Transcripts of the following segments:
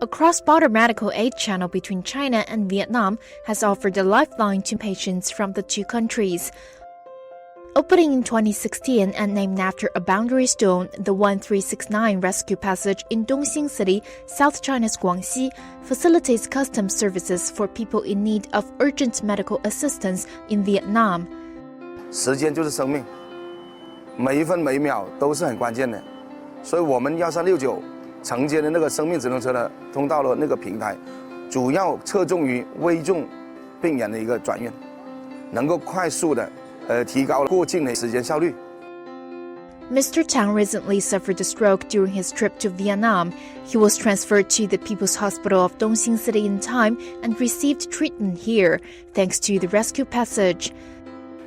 A cross-border medical aid channel between China and Vietnam has offered a lifeline to patients from the two countries. Opening in 2016 and named after a boundary stone, the 1369 Rescue Passage in Dongxing City, South China's Guangxi, facilitates customs services for people in need of urgent medical assistance in Vietnam. 时间就是生命，每一分每一秒都是很关键的，所以我们1369承接的那个生命直通车的通道的那个平台，主要侧重于危重病人的一个转运，能够快速的提高过境的时间效率。 Mr. Tang recently suffered a stroke during his trip to Vietnam. He was transferred to the People's Hospital of Dongxing City in time and received treatment here, thanks to the rescue passage.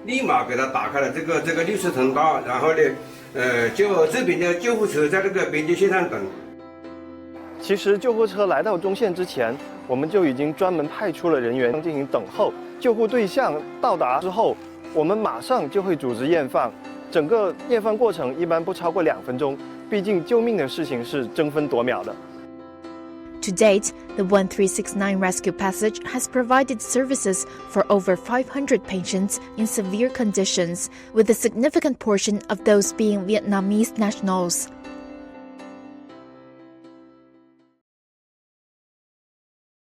立马给他打开了这个绿色通道，然后呢，就这边的救护车在这个边界线上等。其实救护车来到中线之前，我们就已经专门派出了人员进行等候。救护对象到达之后，我们马上就会组织验放，整个验放过程一般不超过2分钟，毕竟救命的事情是争分夺秒的。To date, the 1369 Rescue Passage has provided services for over 500 patients in severe conditions, with a significant portion of those being Vietnamese nationals.